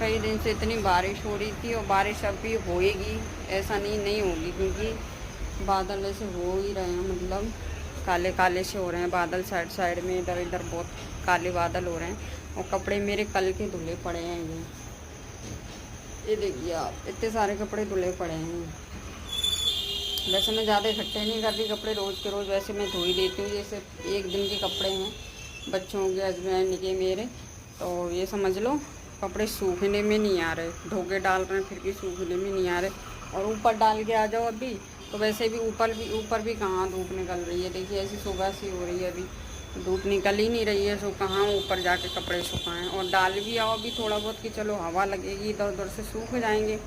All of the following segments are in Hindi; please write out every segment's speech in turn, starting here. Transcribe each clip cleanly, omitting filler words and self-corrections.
कई दिन से इतनी बारिश हो रही थी, और बारिश अभी होएगी ऐसा नहीं होगी, क्योंकि बादल ऐसे हो ही रहे हैं, मतलब काले काले से हो रहे हैं बादल। साइड साइड में इधर इधर बहुत काले बादल हो रहे हैं। और कपड़े मेरे कल के धुले पड़े हैं। ये देखिए आप, इतने सारे कपड़े धुले पड़े हैं। वैसे मैं ज़्यादा इकट्ठे नहीं करती कपड़े रोज़ के रोज़, वैसे मैं धो ही देती हूँ। ये सिर्फ एक दिन के कपड़े हैं, बच्चों के, हस्बैंड के, मेरे। तो ये समझ लो कपड़े सूखने में नहीं आ रहे, धो के डाल रहे हैं फिर भी सूखने में नहीं आ रहे। और ऊपर डाल के आ जाओ अभी, तो वैसे भी ऊपर भी कहाँ धूप निकल रही है। देखिए ऐसी सुबह सी हो रही है, अभी धूप निकल ही नहीं रही है। सो कहाँ ऊपर जाके कपड़े सुखाएं। और डाल भी आओ अभी थोड़ा बहुत कि चलो हवा लगेगी, इधर उधर से सूख जाएंगे।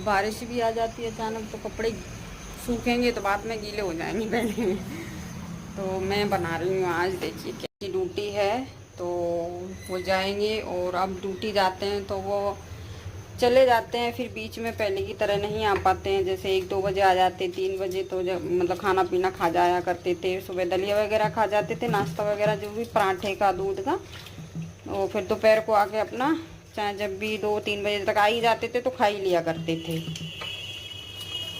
बारिश भी आ जाती है अचानक, तो कपड़े सूखेंगे तो बाद में गीले हो जाएंगे पहले। तो मैं बना रही हूँ आज, देखिए क्या ड्यूटी है, तो वो जाएंगे। और अब ड्यूटी जाते हैं तो वो चले जाते हैं, फिर बीच में पहले की तरह नहीं आ पाते हैं। जैसे 1-2 बजे आ जाते, 3 बजे, तो जब मतलब खाना पीना खा जाया करते थे। सुबह दलिया वगैरह खा जाते थे, नाश्ता वगैरह जो भी, पराठे का, दूध का। और फिर दोपहर को आके अपना, चाहे जब भी 2-3 बजे तक आ ही जाते थे तो खा ही लिया करते थे।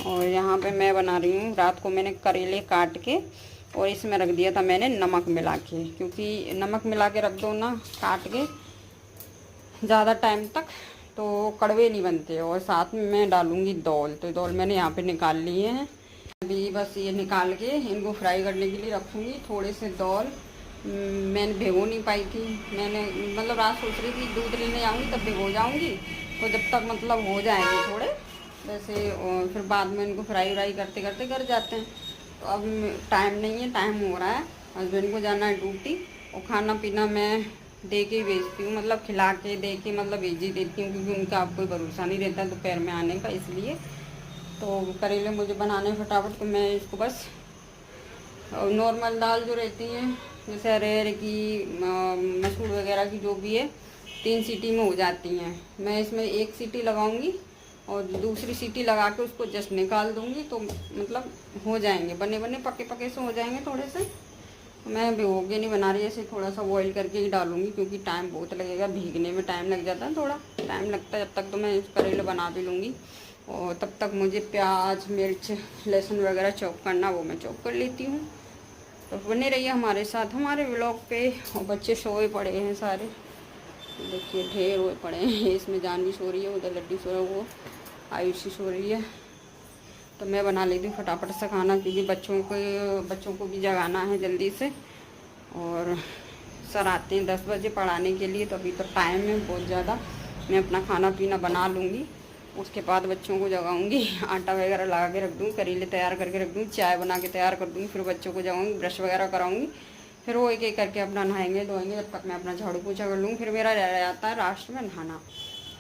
और यहाँ पे मैं बना रही हूँ, रात को मैंने करेले काट के और इसमें रख दिया था मैंने नमक मिला के, क्योंकि नमक मिला के रख दो ना काट के ज़्यादा टाइम तक, तो कड़वे नहीं बनते। और साथ में मैं डालूँगी दौल, तो दौल मैंने यहाँ पे निकाल लिए हैं। अभी बस ये निकाल के इनको फ्राई करने के लिए रखूँगी। थोड़े से दौल मैंने भिगो नहीं पाई थी, मैंने मतलब रात सोच रही थी दूध लेने आऊँगी तब भिगो जाऊँगी, तो जब तक मतलब हो जाएंगे थोड़े वैसे, और फिर बाद में इनको फ्राई व्राई करते करते कर जाते हैं। तो अब टाइम नहीं है, टाइम हो रहा है, हस्बैंड को जाना है ड्यूटी। और खाना पीना मैं दे के भेजती हूँ, मतलब खिला के दे के मतलब भेज ही देती हूँ, क्योंकि उनका अब कोई भरोसा नहीं रहता दोपहर में आने का, इसलिए। तो करेले मुझे बनाने फटाफट, तो मैं इसको बस नॉर्मल दाल जो रहती हैं, जैसे अरहर की, मसूर वगैरह की, जो भी है, 3 सीटी में हो जाती हैं। मैं इसमें 1 सीटी लगाऊंगी और दूसरी सीटी लगा के उसको जस्ट निकाल दूंगी, तो मतलब हो जाएंगे, बने बने पके पके से हो जाएंगे थोड़े से। मैं भिगो के नहीं बना रही, ऐसे थोड़ा सा बॉईल करके ही डालूंगी, क्योंकि टाइम बहुत लगेगा, भीगने में टाइम लग जाता है, थोड़ा टाइम लगता है। जब तक तो मैं इस करेले बना भी लूँगी, और तब तक मुझे प्याज, मिर्च, लहसुन वगैरह चॉप करना, वो मैं चॉप कर लेती हूँ। तो बने रहिए हमारे साथ, हमारे व्लॉग पे। और बच्चे सोए पड़े हैं सारे, देखिए ढेर हुए पड़े हैं। इसमें जानवी सो रही है, उधर लड्डू सो रहा है, वो आयुषी सो रही है। तो मैं बना लेती हूँ फटाफट से खाना, क्योंकि बच्चों को भी जगाना है जल्दी से। और सर आते हैं 10 बजे पढ़ाने के लिए, तो अभी तो टाइम है बहुत ज़्यादा। मैं अपना खाना पीना बना लूँगी, उसके बाद बच्चों को जगाऊंगी, आटा वगैरह लगा के रख दूँगी, करेले तैयार करके रख दूँगी, चाय बना के तैयार कर दूँगी, फिर बच्चों को जगाऊंगी, ब्रश वगैरह कराऊंगी, फिर वो एक एक करके अपना नहाएंगे धोएंगे। जब तक मैं अपना झाड़ू पोछा कर लूँगी, फिर मेरा रह जाता है लास्ट में नहाना।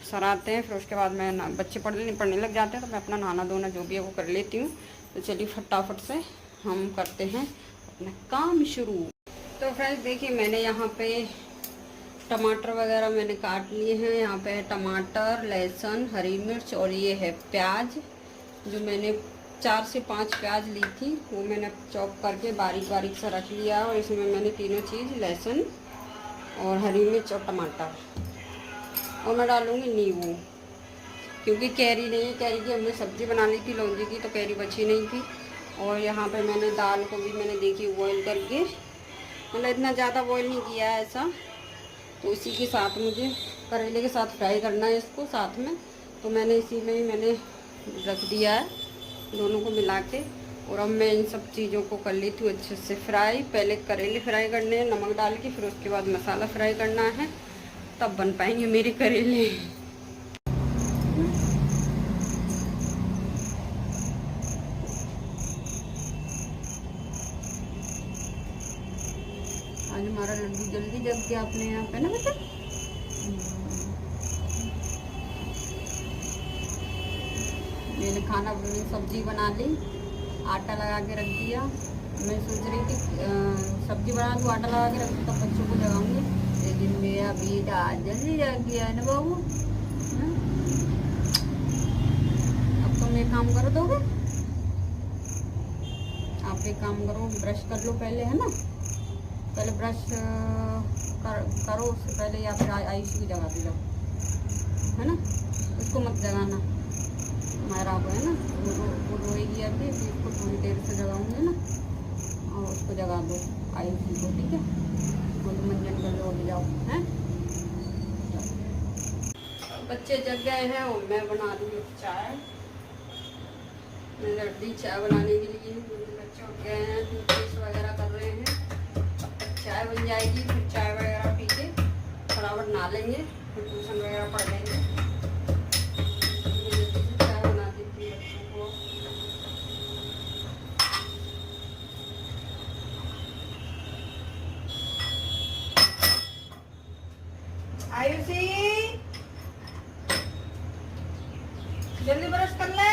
सर आते हैं, फिर उसके बाद मैं बच्चे पढ़ने लग जाते हैं, तो मैं अपना नहाना धोना जो भी है वो कर लेती हूँ। तो चलिए फटाफट से हम करते हैं अपना काम शुरू। तो फ्रेंड्स देखिए, मैंने यहाँ पे टमाटर वगैरह मैंने काट लिए हैं। यहाँ पे है टमाटर, लहसुन, हरी मिर्च, और ये है प्याज, जो मैंने 4 से 5 प्याज ली थी, वो मैंने चॉप करके बारीक बारीक सा रख लिया। और इसमें मैंने तीनों चीज़, लहसुन और हरी मिर्च और टमाटर, और मैं डालूँगी नींबू, क्योंकि कैरी नहीं है, कैरी की हमने सब्ज़ी बना ली थी लौंजी की, तो कैरी बची नहीं थी। और यहाँ पे मैंने दाल को भी मैंने देखी बॉईल करके, मतलब इतना ज़्यादा बॉईल नहीं किया है ऐसा। तो इसी के साथ मुझे करेले के साथ फ्राई करना है इसको साथ में, तो मैंने इसी में ही मैंने रख दिया है दोनों को मिला के। और अब मैं इन सब चीज़ों को कर लेती हूँ अच्छे से फ्राई। पहले करेले फ्राई करने हैं नमक डाल के, फिर उसके बाद मसाला फ्राई करना है, तब बन पाएंगे मेरे करेले। आज हमारा लड्डू जल्दी जग गया अपने यहाँ पे ना बेटा। मैंने खाना सब्जी बना ली, आटा लगा के रख दिया। मैं सोच रही थी सब्जी बना दूँ, आटा लगा के रख दूँ, तब बच्चों को जगाऊंगी, लेकिन मेरा बेटा जल्दी जग गया है ना बाबू। अब तुम एक काम करो, दोगे आप एक काम करो, ब्रश कर लो पहले, है ना, पहले ब्रश करो, उससे पहले या फिर आयुष की जगह पे जाओ। है ना, उसको मत जगाना। मायरा को है ना, वो रोएगी अभी, फिर उसको थोड़ी देर से जगाऊंगी ना, और उसको जगा दो आयुषी को, ठीक है। वो तो मंजन कर लो, जाओ हैं। बच्चे जग गए हैं और मैं बना रही हूँ चाय। मैं जल्दी चाय बनाने के लिए, बच्चे उठ गए हैं, टूथपेस्ट वगैरह कर रहे हैं। अब तक चाय बन जाएगी, फिर चाय वगैरह पी के फटाफट नहा लेंगे, फिर ट्यूशन वगैरह पढ़ लेंगे। चाय बना देती हूँ बच्चों को। आयुषी जल्दी ब्रश कर ले।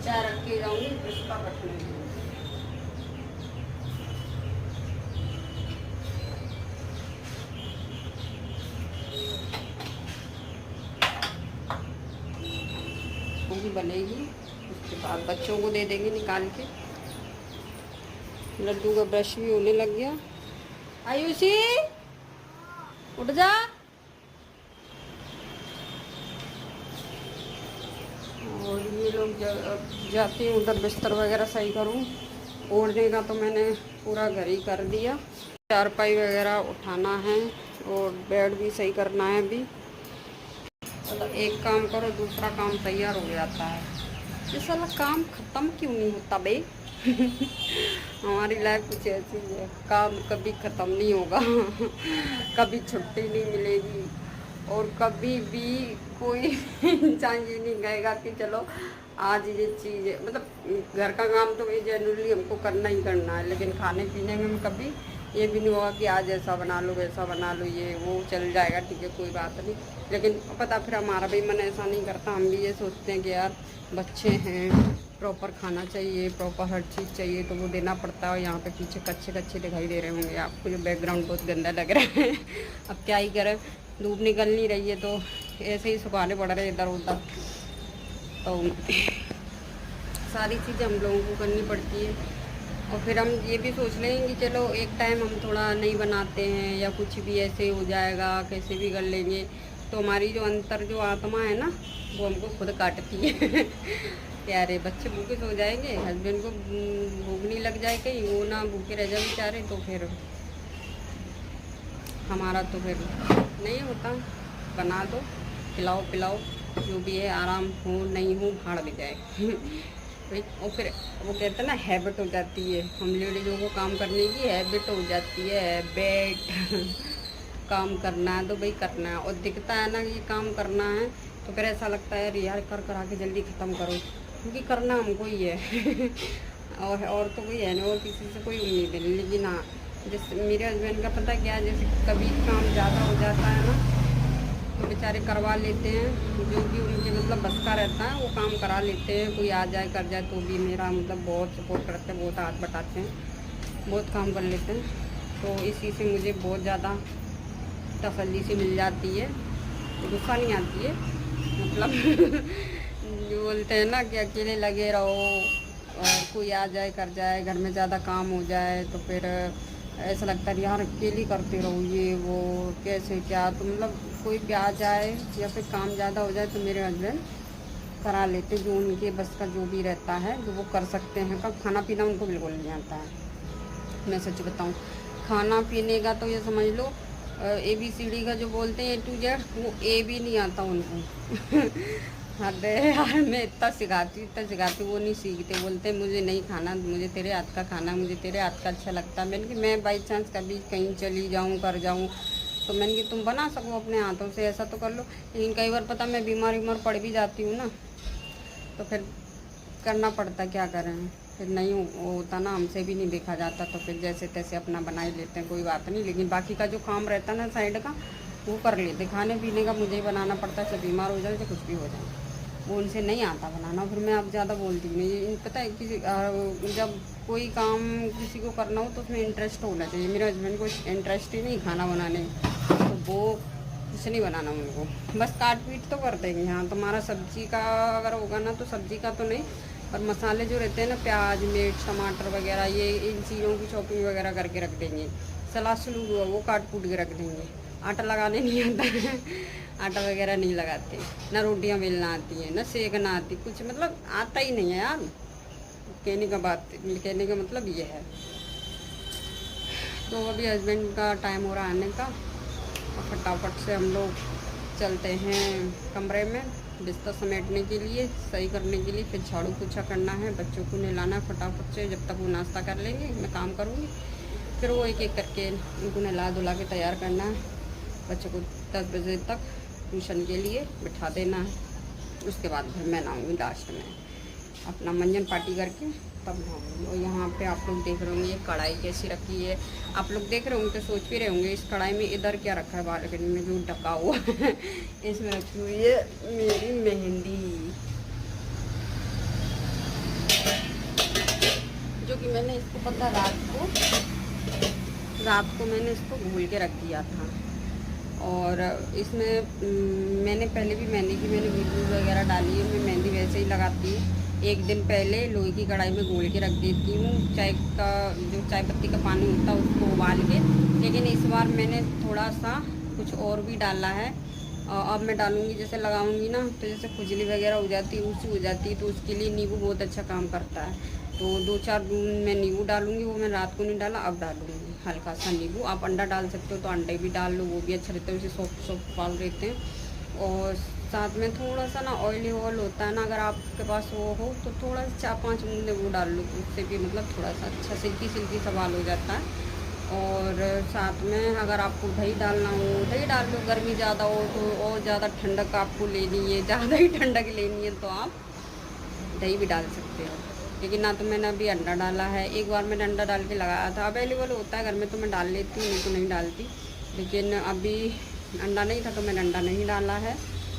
चाय रख के जाऊंगी, फिर उसका बटन भी बनेगी। उसके बाद बच्चों को दे देंगे निकाल के। लड्डू का ब्रश भी होने लग गया। आयुषी उठ जा। और ये लोग जाते हैं उधर, बिस्तर वगैरह सही करूँ। ओढ़ने का तो मैंने पूरा घर ही कर दिया। चारपाई वगैरह उठाना है और बेड भी सही करना है अभी। मतलब एक काम करो दूसरा काम तैयार हो जाता है। ये साला काम ख़त्म क्यों नहीं होता बे? हमारी लाइफ कुछ ऐसी है, काम कभी ख़त्म नहीं होगा। कभी छुट्टी नहीं मिलेगी और कभी भी कोई इंसान ये नहीं कहेगा कि चलो आज ये चीज़ है। मतलब घर का काम तो ये जनरली हमको करना ही करना है, लेकिन खाने पीने में कभी ये भी नहीं होगा कि आज ऐसा बना लो वैसा बना लो, ये वो चल जाएगा, ठीक है कोई बात नहीं। लेकिन पता फिर हमारा भी मन ऐसा नहीं करता। हम भी ये सोचते हैं कि यार बच्चे हैं, प्रॉपर खाना चाहिए, प्रॉपर हर चीज़ चाहिए, तो वो देना पड़ता है। और यहाँ पे पीछे कच्चे कच्चे दिखाई दे रहे होंगे आपको, जो बैकग्राउंड बहुत गंदा लग रहा है। अब क्या ही करें, धूप निकल नहीं रही है तो ऐसे ही सुखाने पड़ रहे इधर उधर। तो सारी चीज़ें हम लोगों को करनी पड़ती है। और फिर हम ये भी सोच लेंगे कि चलो एक टाइम हम थोड़ा नहीं बनाते हैं या कुछ भी ऐसे हो जाएगा, कैसे भी कर लेंगे, तो हमारी जो अंतर जो आत्मा है ना, वो हमको खुद काटती है। प्यारे बच्चे भूखे सो जाएंगे, हस्बैंड को भूख नहीं लग जाए कहीं, वो ना भूखे रह जाए बेचारे, तो फिर हमारा तो फिर नहीं होता। बना दो, खिलाओ पिलाओ, जो भी है, आराम हो नहीं हो भाड़ भी जाए। और फिर वो कहते हैं ना हैबिट हो जाती है, हम लेडीज़ों को काम करने की हैबिट हो जाती है। हैबिट काम करना है तो भाई करना है, और दिखता है ना कि काम करना है तो फिर ऐसा लगता है यार कर करा के जल्दी ख़त्म करो, क्योंकि करना हमको ही है। और तो कोई है नहीं, और किसी से कोई उम्मीद नहीं। लेकिन हाँ, जैसे मेरे हस्बैंड का पता क्या है, जैसे कभी काम ज़्यादा हो जाता है ना तो बेचारे करवा लेते हैं, जो भी उनके मतलब बस का रहता है वो काम करा लेते हैं। कोई आ जाए कर जाए तो भी मेरा मतलब बहुत सपोर्ट करते हैं, बहुत हाथ बटाते हैं, बहुत काम कर लेते हैं। तो इसी से मुझे बहुत ज़्यादा तसल्ली से मिल जाती है, गुस्सा नहीं आती है। मतलब जो बोलते हैं ना कि अकेले लगे रहो और कोई आ जाए कर जाए, घर में ज़्यादा काम हो जाए तो फिर ऐसा लगता है यार अकेली करते रहो ये वो कैसे क्या। तो मतलब कोई भी आ जाए या फिर काम ज़्यादा हो जाए तो मेरे हस्बैंड करा लेते, जो उनके बस का जो भी रहता है जो वो कर सकते हैं। का खाना पीना उनको बिल्कुल नहीं आता है, मैं सच बताऊँ। खाना पीने का तो ये समझ लो ABCD का जो बोलते हैं A to Z, वो A भी नहीं आता उनको। अरे यार मैं इतना सिखाती वो नहीं सीखते, बोलते मुझे नहीं खाना, मुझे तेरे हाथ का खाना, मुझे तेरे हाथ का अच्छा लगता है। मैंने कि मैं बाई चांस कभी कहीं चली जाऊँ कर जाऊँ तो मैंने कि तुम बना सको अपने हाथों से, ऐसा तो कर लो। लेकिन कई बार पता मैं बीमार पड़ भी जाती हूँ ना, तो फिर करना पड़ता, क्या करें, फिर नहीं होता ना, हमसे भी नहीं देखा जाता, तो फिर जैसे तैसे अपना बना ही लेते हैं, कोई बात नहीं। लेकिन बाकी का जो काम रहता है ना साइड का, वो कर लेते। खाने पीने का मुझे ही बनाना पड़ता है, चाहे बीमार हो जाए चाहे कुछ भी हो जाए, वो उनसे नहीं आता बनाना। फिर मैं अब ज़्यादा बोलती नहीं, पता है कि जब कोई काम किसी को करना हो तो उसमें इंटरेस्ट होना चाहिए। मेरे हस्बैंड को इंटरेस्ट ही नहीं खाना बनाने, तो वो कुछ नहीं बनाना उनको, बस काट पीट तो कर देंगे। हाँ, तुम्हारा सब्जी का अगर होगा ना तो सब्जी का तो नहीं, पर मसाले जो रहते हैं ना, प्याज मिर्च टमाटर वगैरह, ये इन चीज़ों की चॉपिंग वगैरह करके रख देंगे। सलाद सलूद हुआ वो काट कूट के रख देंगे। आटा लगाने नहीं आता है आटा वगैरह नहीं लगाते, ना रोटियां बेलना आती हैं, ना सेकना आती, कुछ मतलब आता ही नहीं है यार। कहने का मतलब ये है। तो अभी हस्बैंड का टाइम हो रहा है आने का, और फटाफट से हम लोग चलते हैं कमरे में बिस्तर समेटने के लिए, सही करने के लिए। फिर झाड़ू पोछा करना है, बच्चों को नहलाना फटाफट से, जब तक वो नाश्ता कर लेंगे मैं काम करूँगी। फिर वो एक एक करके उनको नहला धुला के तैयार करना है। बच्चों को 10 बजे तक ट्यूशन के लिए बिठा देना है। उसके बाद फिर मैं नहाऊँगी लास्ट में, अपना मंजन पार्टी करके तब नहाऊँगी। और यहाँ पे आप लोग देख रहे होंगे ये कढ़ाई कैसी रखी है। आप लोग देख रहे होंगे तो सोच भी रहे होंगे इस कढ़ाई में इधर क्या रखा है, बालकनी में जो ढका हुआ है इसमें रखी हुई है मेरी मेहंदी, जो कि मैंने इसको पता रात को मैंने इसको घोल के रख दिया था। और इसमें मैंने पहले भी मेहंदी की मैंने वीडियो वगैरह डाली है। मैं मेहंदी वैसे ही लगाती हूँ, एक दिन पहले लोहे की कढ़ाई में घोल के रख देती हूँ, चाय का जो चाय पत्ती का पानी होता है उसको उबाल के। लेकिन इस बार मैंने थोड़ा सा कुछ और भी डाला है। अब मैं डालूँगी, जैसे लगाऊँगी ना तो जैसे खुजली वगैरह हो जाती है, उसी हो जाती है, तो उसके लिए नींबू बहुत अच्छा काम करता है। तो 2-4 बूंद मैं नींबू डालूँगी, वो मैं रात को नहीं डाला, अब डालूँगी हल्का सा नींबू। आप अंडा डाल सकते हो तो अंडे भी डाल लो, वो भी अच्छा रहता है, उसे सॉफ्ट बाल रहते हैं। और साथ में थोड़ा सा ना ऑयली ऑयल होता है ना, अगर आपके पास वो हो तो थोड़ा सा 4-5 बूंदे वो डाल लो, उससे भी मतलब थोड़ा सा अच्छा सिल्की सिल्की सा बाल हो जाता है। और साथ में अगर आपको दही डालना हो दही डाल लो, गर्मी ज़्यादा हो तो और ज़्यादा ठंडक आपको लेनी है, ज़्यादा ही ठंडक लेनी है तो आप दही भी डाल सकते हो। लेकिन ना तो मैंने अभी अंडा डाला है, एक बार मैंने अंडा डाल के लगाया था, अवेलेबल होता है घर में तो मैं डाल लेती हूँ, नहीं तो नहीं डालती। लेकिन अभी अंडा नहीं था तो मैंने अंडा नहीं डाला है।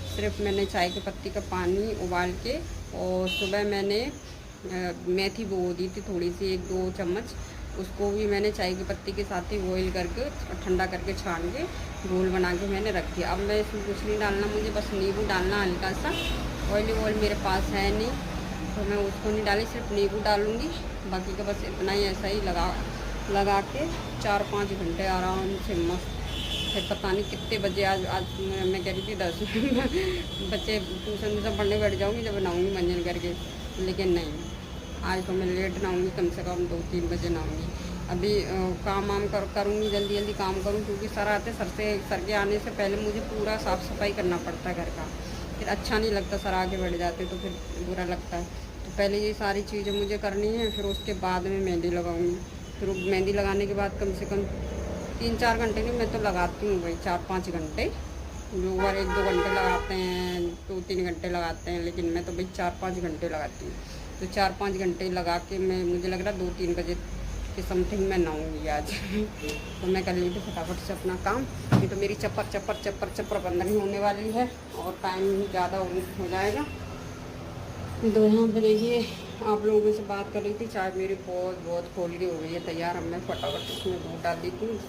सिर्फ मैंने चाय की पत्ती का पानी उबाल के, और सुबह मैंने मेथी भिगो दी थी थोड़ी सी 1-2 चम्मच, उसको भी मैंने चाय की पत्ती के साथ ही बॉईल करके ठंडा करके छान के घोल बना के मैंने रख दिया। अब मैं इसमें कुछ नहीं डालना, मुझे बस नींबू डालना हल्का सा। ऑयली ऑयल मेरे पास है नहीं तो मैं उसको नहीं डाली, सिर्फ नींबू डालूँगी। बाकी का बस इतना ही ऐसा ही लगा के 4-5 घंटे आराम से मस्त। फिर पता नहीं कितने बजे आज मैं कह रही थी 10 बच्चे ट्यूशन से पढ़ने बैठ जाऊँगी जब नहाऊँगी मंजन करके, लेकिन नहीं, आज तो मैं लेट नहाऊँगी, कम से कम 2-3 बजे नहाऊँगी। अभी काम वाम करूँगी, जल्दी जल्दी काम करूँ, क्योंकि सर के आने से पहले मुझे पूरा साफ़ सफाई करना पड़ता है घर का। फिर अच्छा नहीं लगता, सर आगे बढ़ जाते तो फिर बुरा लगता है। तो पहले ये सारी चीज़ें मुझे करनी है, फिर उसके बाद में मेहंदी लगाऊंगी। फिर मेहंदी लगाने के बाद कम से कम 3-4 घंटे नहीं, मैं तो लगाती हूँ भाई 4-5 घंटे। जो बार 1-2 घंटे लगाते हैं, 2-3 घंटे लगाते हैं, लेकिन मैं तो भाई 4-5 घंटे लगाती हूँ। तो 4-5 घंटे लगा के मैं, मुझे लग रहा 2-3 बजे के समथिंग मैं नहाऊँगी आज तो मैं कर ली थी फटाफट से अपना काम। अभी तो मेरी चप्पर बंदनी होने वाली है और टाइम ज़्यादा हो जाएगा। तो यहाँ पे देखिए आप लोगों से बात कर रही थी, चाय मेरी बहुत खोल के हो गई है तैयार। अब मैं फटाफट इसमें दूध डाल देती हूँ,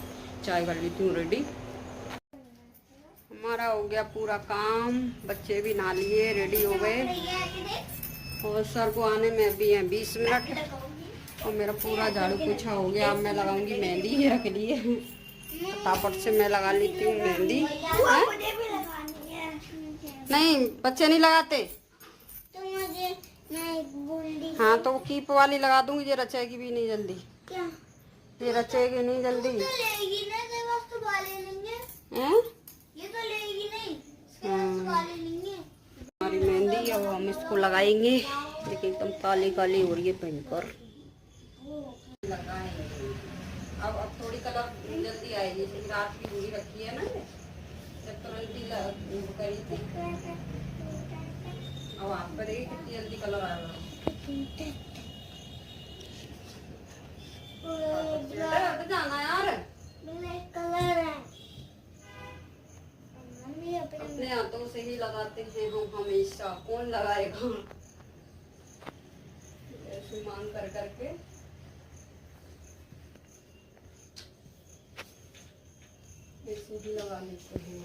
चाय कर लेती हूँ रेडी। हमारा हो गया पूरा काम, बच्चे भी नहा लिए, रेडी हो गए, और सर को आने में अभी हैं 20 मिनट, और मेरा पूरा झाड़ू पोछा हो गया। अब मैं लगाऊंगी मेहंदी, ये रख ली है, फटाफट से मैं लगा लेती हूँ मेहंदी। नहीं, बच्चे नहीं लगाते तो मुझे नहीं। हाँ तो कीप वाली लगा दूंगी, ये रचेगी भी नहीं जल्दी। क्या? ये रचेगी नहीं जल्दी। ये तो लेगी ना, तो बस तो ले लेंगे। हैं? ये तो लेगी नहीं, ले लेंगे। हमारी मेहंदी अब हम इसको लगाएंगे, लेकिन एकदम काली काली हो रही है पहनकर। अब थोड़ी कलर जल्दी आएगी, रात की पूरी रखी है ना, जब तुरंत करी थी। अब आप पर कितनी जल्दी कलर आएगा। जाना यार, कलर है अपने हाथों से ही लगाते हैं हम हमेशा, कौन लगाएगा ऐसे मान कर करके। ऐसे ही लगा लेते हैं।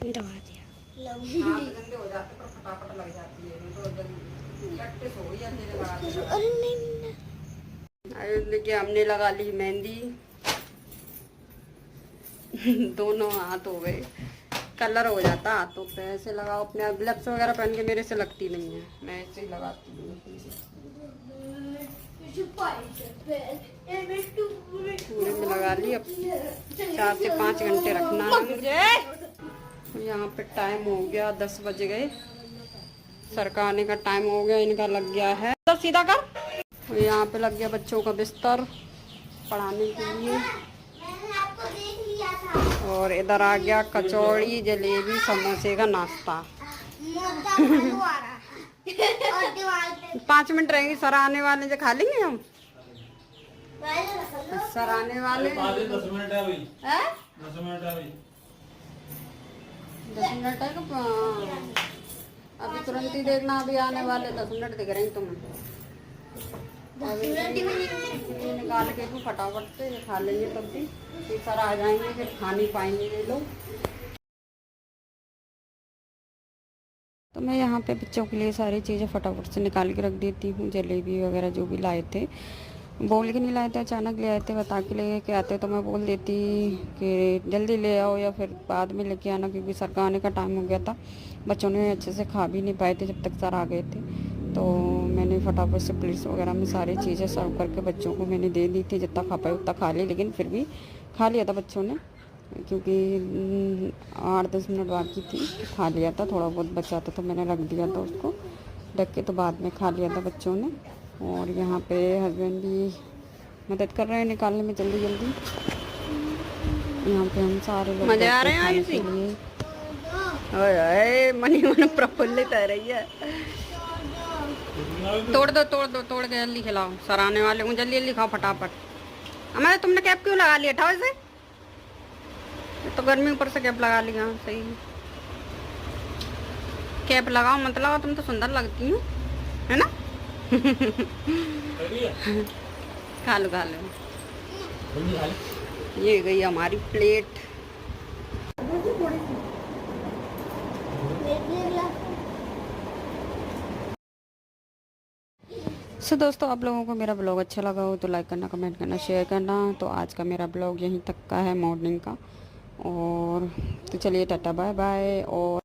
दबा दिया। हो जाते पर फटाफट लग जाती है, तो प्रैक्टिस हो गई अंधेरे लगा के। अरे नहीं, अरे देखिए हमने लगा ली मेहंदी। दोनों हाथ हो गए, कलर हो जाता हाथों पे। ऐसे लगाओ अपने, ग्लव्स वगैरह पहन के मेरे से लगती नहीं है, मैं ऐसे ही लगाती हूँ। पूरे में लगा ली। अब 4 से 5 घंटे रखना है मुझे। यहाँ पे टाइम हो गया, 10 बज गए। सर का आने का टाइम हो गया, इनका लग गया है तो सीधा कर। यहाँ पे लग गया बच्चों का बिस्तर पढ़ाने के लिए। और इधर आ गया कचौड़ी, जलेबी, समोसे का नाश्ता। 5 मिनट रहेंगे, सर आने वाले जो खा लेंगे हम। सर आने वाले 10 मिनट है अभी। 10 मिनट है अभी। 10 मिनट है तो अभी तुरंत ही देखना, अभी आने वाले 10 मिनट दिख रहे हैं तुम्हें। अभी निकाल के भी फटाफट से खा लेंगे, तब भी फिर सर आ जाएंगे, फिर खा नहीं पाएंगे ये लोग। तो मैं यहाँ पे बच्चों के लिए सारी चीज़ें फटाफट से निकाल के रख देती हूँ। जलेबी वगैरह जो भी लाए थे, बोल के नहीं लाए थे, अचानक ले आए थे। बता के ले के आते तो मैं बोल देती कि जल्दी ले आओ या फिर बाद में लेके आना, क्योंकि सर का आने का टाइम हो गया था। बच्चों ने अच्छे से खा भी नहीं पाए थे जब तक सर आ गए थे। तो मैंने फटाफट से प्लेट्स वगैरह में सारी चीज़ें सर्व करके बच्चों को मैंने दे दी थी। जितना खा पाए उतना खा ली, लेकिन फिर भी खा लिया था बच्चों ने, क्योंकि 8-10 मिनट बाकी थी। खा लिया था, थोड़ा बहुत बचा था तो मैंने रख दिया था उसको ढक के, तो बाद में खा लिया था बच्चों ने। और यहाँ पे हस्बैंड भी मदद कर रहे हैं निकालने में जल्दी जल्दी। यहाँ पे हम सारे लोग मजे आ रहे हैं के लिए। ओए मनी मन प्रफुल्लित हो रही है। तोड़ दो तोड़ के जल्दी खिलाओ, सर आने वाले हूँ, जल्दी जल्दी खाओ फटाफट। हमारे तुमने कैप क्यों लगा लिया था वैसे? तो गर्मी ऊपर से कैप लगा लिया। सही कैप लगाओ मत लगाओ, तुम तो सुंदर लगती हो, है ना? खा लो खा लो। ये गई हमारी प्लेट। सो दोस्तों, आप लोगों को मेरा ब्लॉग अच्छा लगा हो तो लाइक करना, कमेंट करना, शेयर करना। तो आज का मेरा ब्लॉग यहीं तक का है, मॉर्निंग का। और तो चलिए टाटा बाय बाय। और